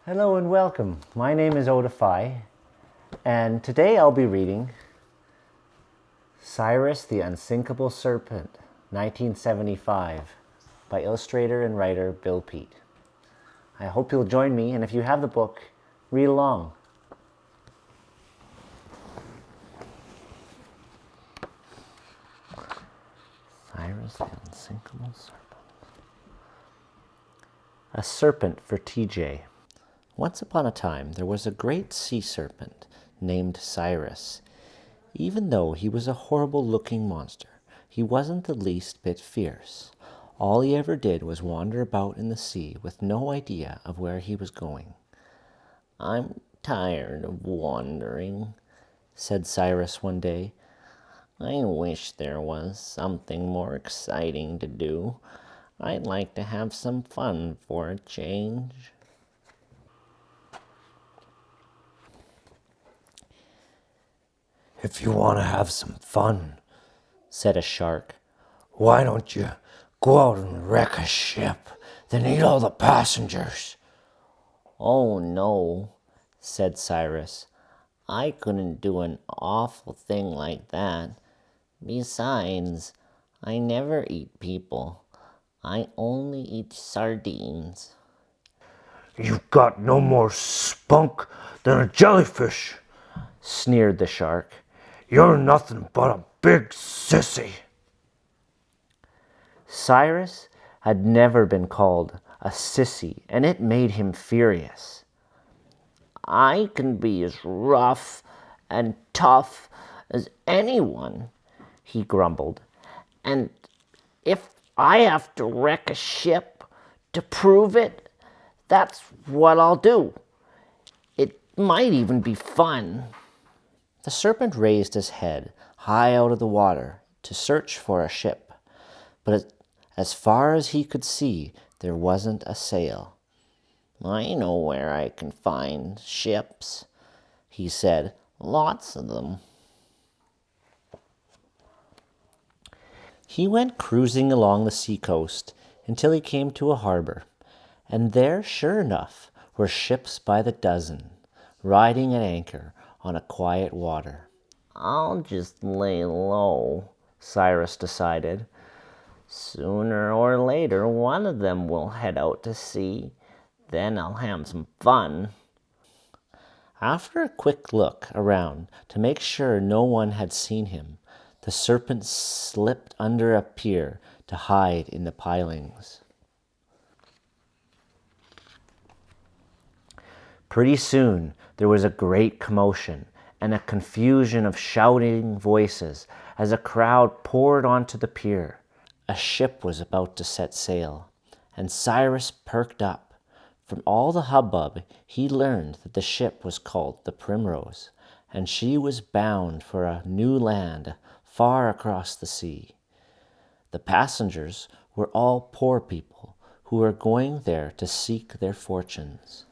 Hello and welcome. My name is Oda Phi, and today I'll be reading Cyrus The Unsinkable Serpent, 1975, by illustrator and writer Bill Peet. I hope you'll join me, and if you have the book, read along. Cyrus the Unsinkable Serpent. A serpent for TJ. Once upon a time, there was a great sea serpent named Cyrus. Even though he was a horrible-looking monster, he wasn't the least bit fierce. All he ever did was wander about in the sea with no idea of where he was going. "I'm tired of wandering," said Cyrus one day. "I wish there was something more exciting to do. I'd like to have some fun for a change." "If you want to have some fun," said a shark, "why don't you go out and wreck a ship, then eat all the passengers?" "Oh, no," said Cyrus. "I couldn't do an awful thing like that. Besides, I never eat people. I only eat sardines." "You've got no more spunk than a jellyfish," sneered the shark. "You're nothing but a big sissy." Cyrus had never been called a sissy, and it made him furious. "I can be as rough and tough as anyone," he grumbled. "And if I have to wreck a ship to prove it, that's what I'll do. It might even be fun." The serpent raised his head high out of the water to search for a ship, but as far as he could see, there wasn't a sail. "I know where I can find ships," he said. "Lots of them." He went cruising along the seacoast until he came to a harbor, and there, sure enough, were ships by the dozen, riding at anchor on a quiet water. "I'll just lay low," Cyrus decided. "Sooner or later, one of them will head out to sea. Then I'll have some fun." After a quick look around to make sure no one had seen him, the serpent slipped under a pier to hide in the pilings. Pretty soon, there was a great commotion and a confusion of shouting voices as a crowd poured onto the pier. A ship was about to set sail, and Cyrus perked up. From all the hubbub, he learned that the ship was called the Primrose, and she was bound for a new land far across the sea. The passengers were all poor people who were going there to seek their fortunes.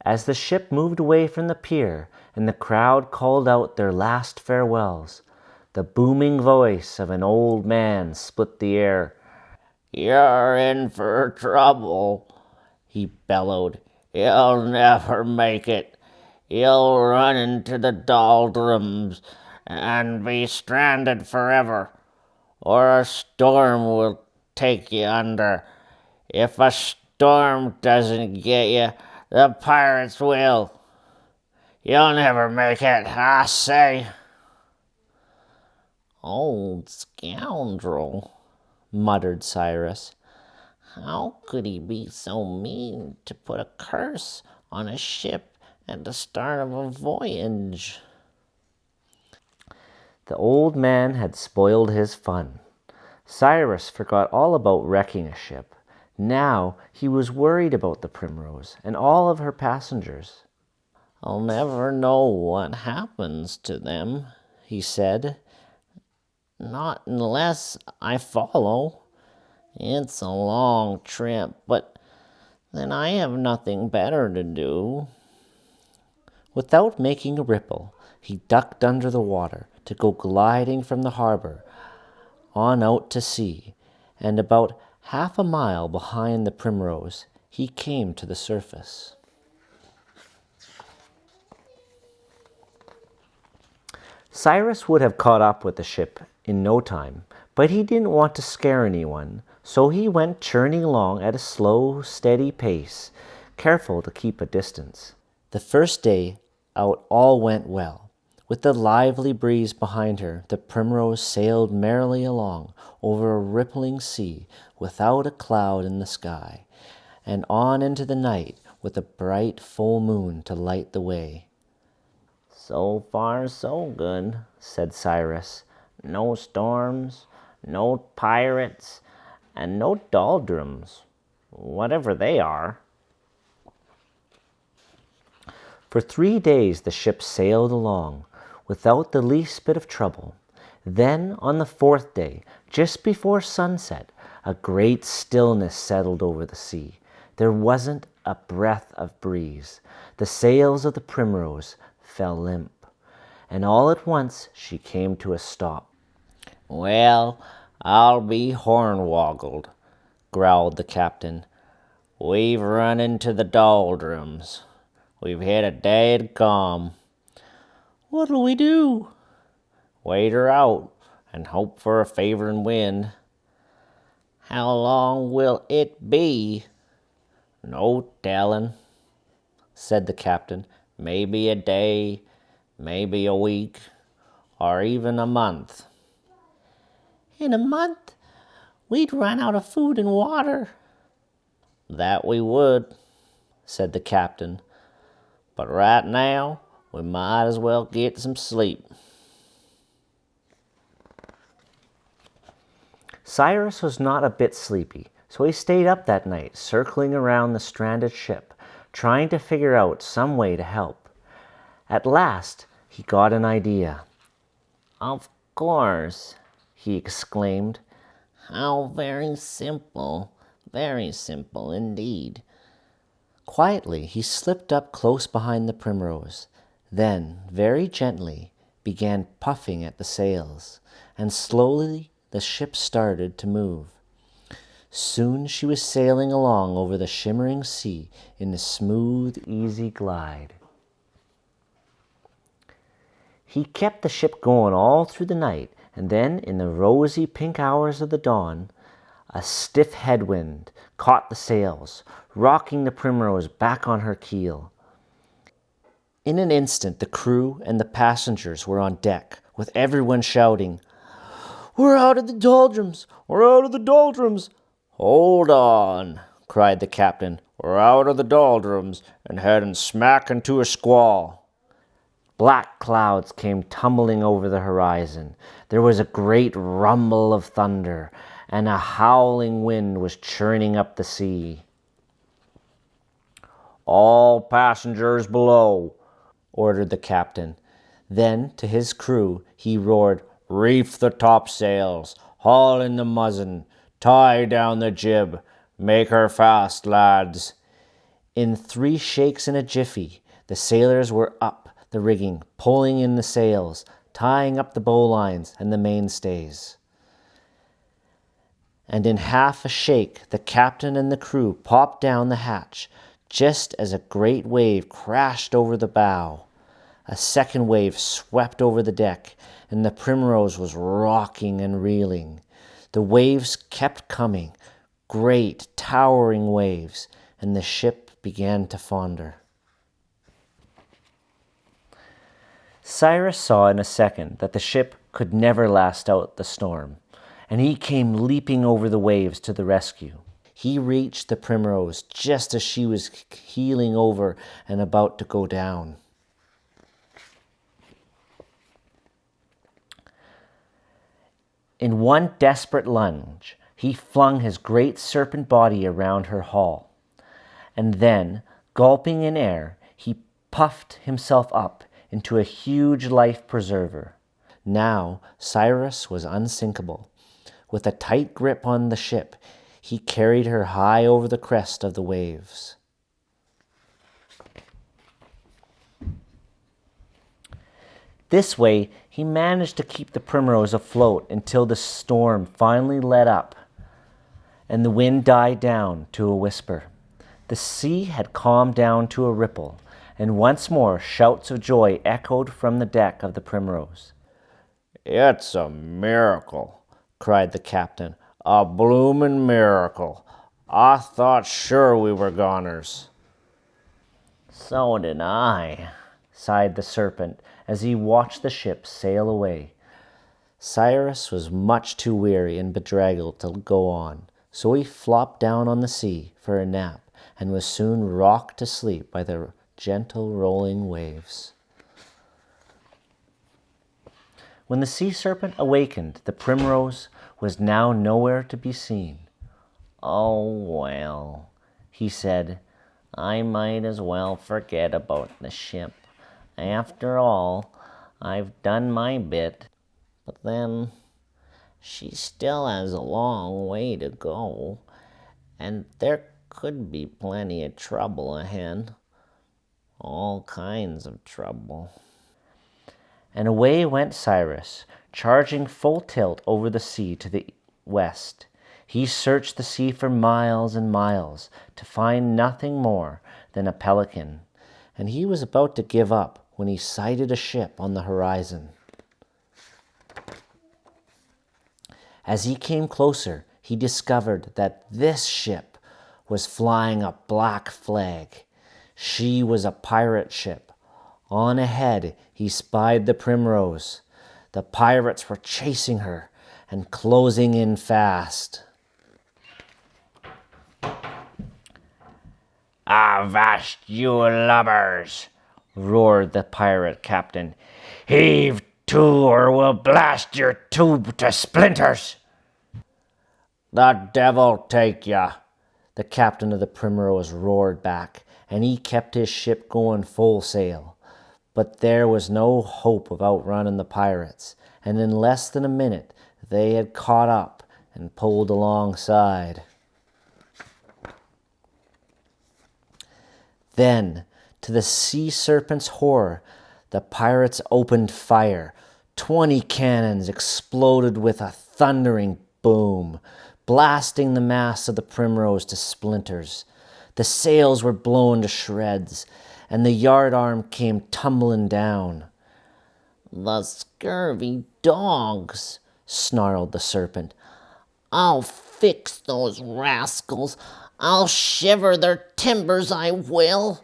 As the ship moved away from the pier and the crowd called out their last farewells, the booming voice of an old man split the air. "You're in for trouble," he bellowed. "You'll never make it. You'll run into the doldrums and be stranded forever, or a storm will take you under. If a storm doesn't get you, the pirates will. You'll never make it, I say." "Old scoundrel," muttered Cyrus. "How could he be so mean to put a curse on a ship at the start of a voyage?" The old man had spoiled his fun. Cyrus forgot all about wrecking a ship. Now he was worried about the Primrose and all of her passengers. "I'll never know what happens to them," he said. "Not unless I follow. It's a long trip, but then I have nothing better to do." Without making a ripple, he ducked under the water to go gliding from the harbor on out to sea, and about Half a mile behind the Primrose, he came to the surface. Cyrus would have caught up with the ship in no time, but he didn't want to scare anyone, so he went churning along at a slow, steady pace, careful to keep a distance. The first day out all went well. With the lively breeze behind her, the Primrose sailed merrily along over a rippling sea without a cloud in the sky, and on into the night with a bright full moon to light the way. So far, so good, said Cyrus. No storms, no pirates, and no doldrums, whatever they are. For 3 days the ship sailed along, without the least bit of trouble. Then, on the 4th day, just before sunset, a great stillness settled over the sea. There wasn't a breath of breeze. The sails of the Primrose fell limp, and all at once she came to a stop. Well, I'll be horn-woggled, growled the captain. We've run into the doldrums. We've hit a dead calm. What'll we do? Wait her out and hope for a favoring wind. How long will it be? No telling, said the captain. Maybe a day, maybe a week, or even a month. In a month, we'd run out of food and water. That we would, said the captain. But right now, we might as well get some sleep. Cyrus was not a bit sleepy, so he stayed up that night, circling around the stranded ship, trying to figure out some way to help. At last, he got an idea. Of course, he exclaimed. How very simple indeed. Quietly, he slipped up close behind the Primrose, then, very gently, began puffing at the sails, and slowly the ship started to move. Soon she was sailing along over the shimmering sea in a smooth, easy glide. He kept the ship going all through the night, and then, in the rosy pink hours of the dawn, a stiff headwind caught the sails, rocking the Primrose back on her keel. In an instant, the crew and the passengers were on deck, with everyone shouting, "We're out of the doldrums! We're out of the doldrums!" "Hold on," cried the captain. "We're out of the doldrums and heading smack into a squall." Black clouds came tumbling over the horizon. There was a great rumble of thunder, and a howling wind was churning up the sea. "All passengers below," ordered the captain. Then, to his crew, he roared, "Reef the topsails, haul in the mizzen, tie down the jib, make her fast, lads." In 3 shakes and a jiffy, the sailors were up the rigging, pulling in the sails, tying up the bowlines and the mainstays. And in half a shake, the captain and the crew popped down the hatch, just as a great wave crashed over the bow. A second wave swept over the deck, and the Primrose was rocking and reeling. The waves kept coming, great towering waves, and the ship began to founder. Cyrus saw in a second that the ship could never last out the storm, and he came leaping over the waves to the rescue. He reached the Primrose just as she was heeling over and about to go down. In one desperate lunge, he flung his great serpent body around her hull, and then, gulping in air, he puffed himself up into a huge life preserver. Now Cyrus was unsinkable. With a tight grip on the ship, he carried her high over the crest of the waves. This way, he managed to keep the Primrose afloat until the storm finally let up, and the wind died down to a whisper. The sea had calmed down to a ripple, and once more shouts of joy echoed from the deck of the Primrose. "It's a miracle," cried the captain. "A bloomin' miracle. I thought sure we were goners." "So did I," sighed the Serpent as he watched the ship sail away. Cyrus was much too weary and bedraggled to go on, so he flopped down on the sea for a nap and was soon rocked to sleep by the gentle rolling waves. When the sea serpent awakened, the Primrose was now nowhere to be seen. "Oh, well," he said, "I might as well forget about the ship. After all, I've done my bit. But then, she still has a long way to go, and there could be plenty of trouble ahead. All kinds of trouble." And away went Cyrus, charging full tilt over the sea to the west. He searched the sea for miles and miles to find nothing more than a pelican, and he was about to give up when he sighted a ship on the horizon. As he came closer, he discovered that this ship was flying a black flag. She was a pirate ship. On ahead, he spied the Primrose. The pirates were chasing her and closing in fast. "Avast, you lubbers!" roared the pirate captain. "Heave to, or we'll blast your tube to splinters!" "The devil take ya!" The captain of the Primrose roared back, and he kept his ship going full sail. But there was no hope of outrunning the pirates, and in less than a minute they had caught up and pulled alongside. Then, to the sea serpent's horror, the pirates opened fire. 20 cannons exploded with a thundering boom, blasting the masts of the Primrose to splinters. The sails were blown to shreds, and the yardarm came tumbling down. "The scurvy dogs!" snarled the Serpent. "I'll fix those rascals. I'll shiver their timbers, I will."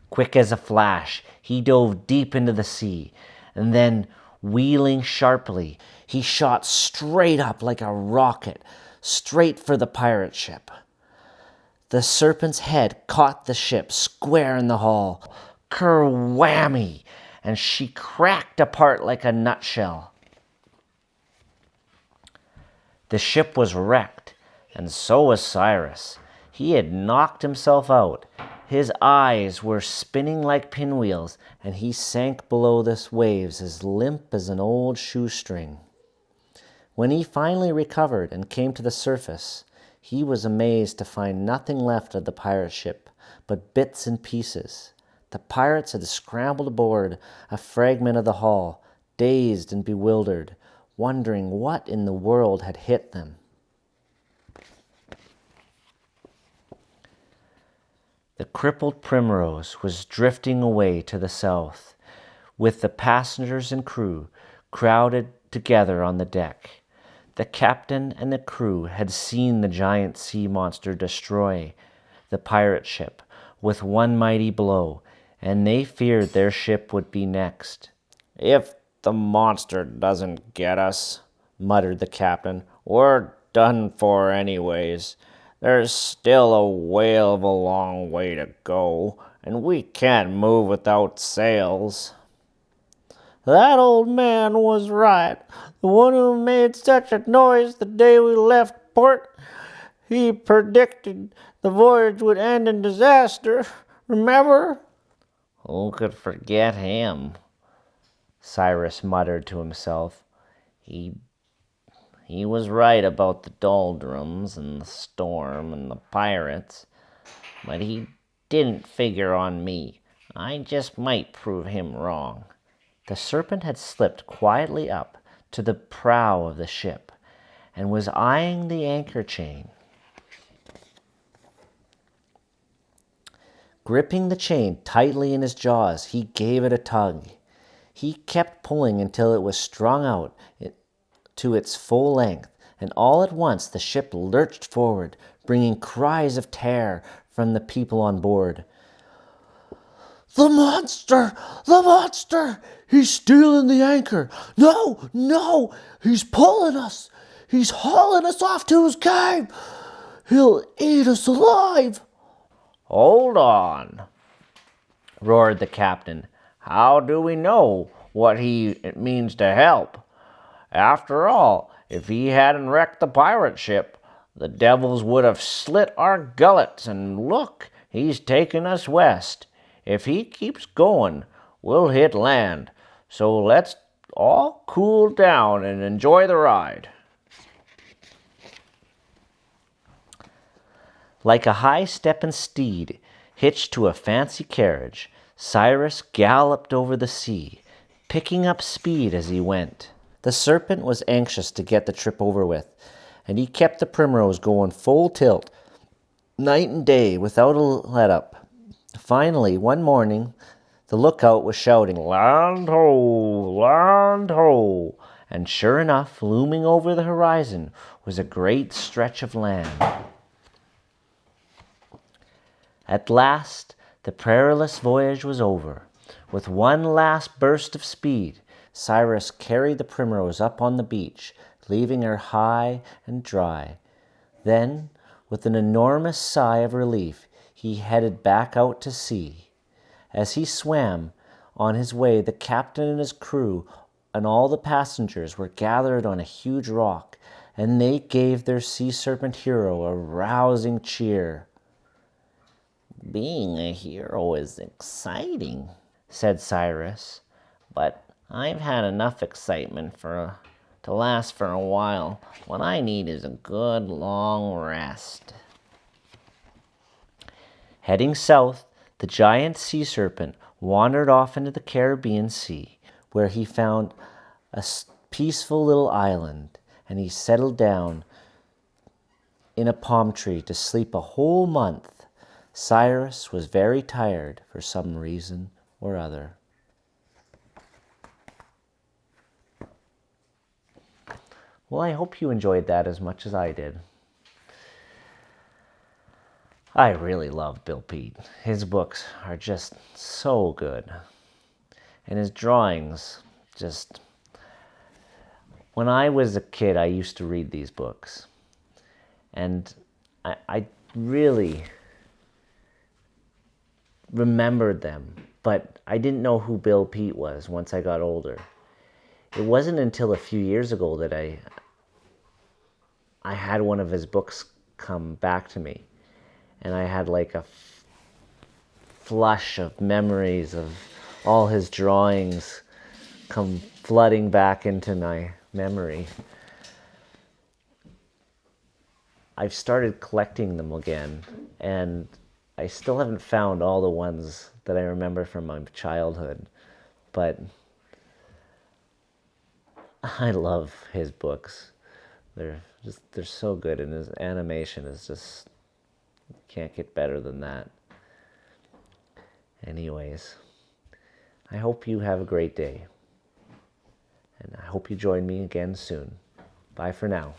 Quick as a flash, he dove deep into the sea, and then, wheeling sharply, he shot straight up like a rocket, straight for the pirate ship. The Serpent's head caught the ship square in the hull. Kerwhammy! And she cracked apart like a nutshell. The ship was wrecked, and so was Cyrus. He had knocked himself out. His eyes were spinning like pinwheels, and he sank below the waves as limp as an old shoestring. When he finally recovered and came to the surface, he was amazed to find nothing left of the pirate ship but bits and pieces. The pirates had scrambled aboard a fragment of the hull, dazed and bewildered, wondering what in the world had hit them. The crippled Primrose was drifting away to the south, with the passengers and crew crowded together on the deck. The captain and the crew had seen the giant sea monster destroy the pirate ship with one mighty blow, and they feared their ship would be next. "If the monster doesn't get us," muttered the captain, "we're done for anyways. There's still a whale of a long way to go, and we can't move without sails." "That old man was right, the one who made such a noise the day we left port. He predicted the voyage would end in disaster, remember?" "Who could forget him?" Cyrus muttered to himself. He was right about the doldrums and the storm and the pirates, but he didn't figure on me. I just might prove him wrong." The Serpent had slipped quietly up to the prow of the ship, and was eyeing the anchor chain. Gripping the chain tightly in his jaws, he gave it a tug. He kept pulling until it was strung out to its full length, and all at once the ship lurched forward, bringing cries of terror from the people on board. The monster! The monster! He's stealing the anchor! No! No! He's pulling us! He's hauling us off to his cave! He'll eat us alive! Hold on, roared the captain. How do we know what he means to help? After all, if he hadn't wrecked the pirate ship, the devils would have slit our gullets, and look, he's taken us west. If he keeps going, we'll hit land, so let's all cool down and enjoy the ride. Like a high-stepping steed hitched to a fancy carriage, Cyrus galloped over the sea, picking up speed as he went. The Serpent was anxious to get the trip over with, and he kept the Primrose going full tilt, night and day, without a let-up. Finally, one morning, the lookout was shouting, "Land ho! Land ho!" And sure enough, looming over the horizon was a great stretch of land. At last, the perilous voyage was over. With one last burst of speed, Cyrus carried the Primrose up on the beach, leaving her high and dry. Then, with an enormous sigh of relief, he headed back out to sea. As he swam on his way, the captain and his crew and all the passengers were gathered on a huge rock, and they gave their sea serpent hero a rousing cheer. Being a hero is exciting, said Cyrus, but I've had enough excitement to last for a while. What I need is a good long rest. Heading south, the giant sea serpent wandered off into the Caribbean Sea, where he found a peaceful little island, and he settled down in a palm tree to sleep a whole month. Cyrus was very tired for some reason or other. Well, I hope you enjoyed that as much as I did. I really love Bill Peet. His books are just so good. And his drawings just... When I was a kid, I used to read these books. And I really remembered them, but I didn't know who Bill Peet was once I got older. It wasn't until a few years ago that I had one of his books come back to me, and I had like a flush of memories of all his drawings come flooding back into my memory. I've started collecting them again, and I still haven't found all the ones that I remember from my childhood, but I love his books. They're so good, and his animation is just, can't get better than that. Anyways, I hope you have a great day, and I hope you join me again soon. Bye for now.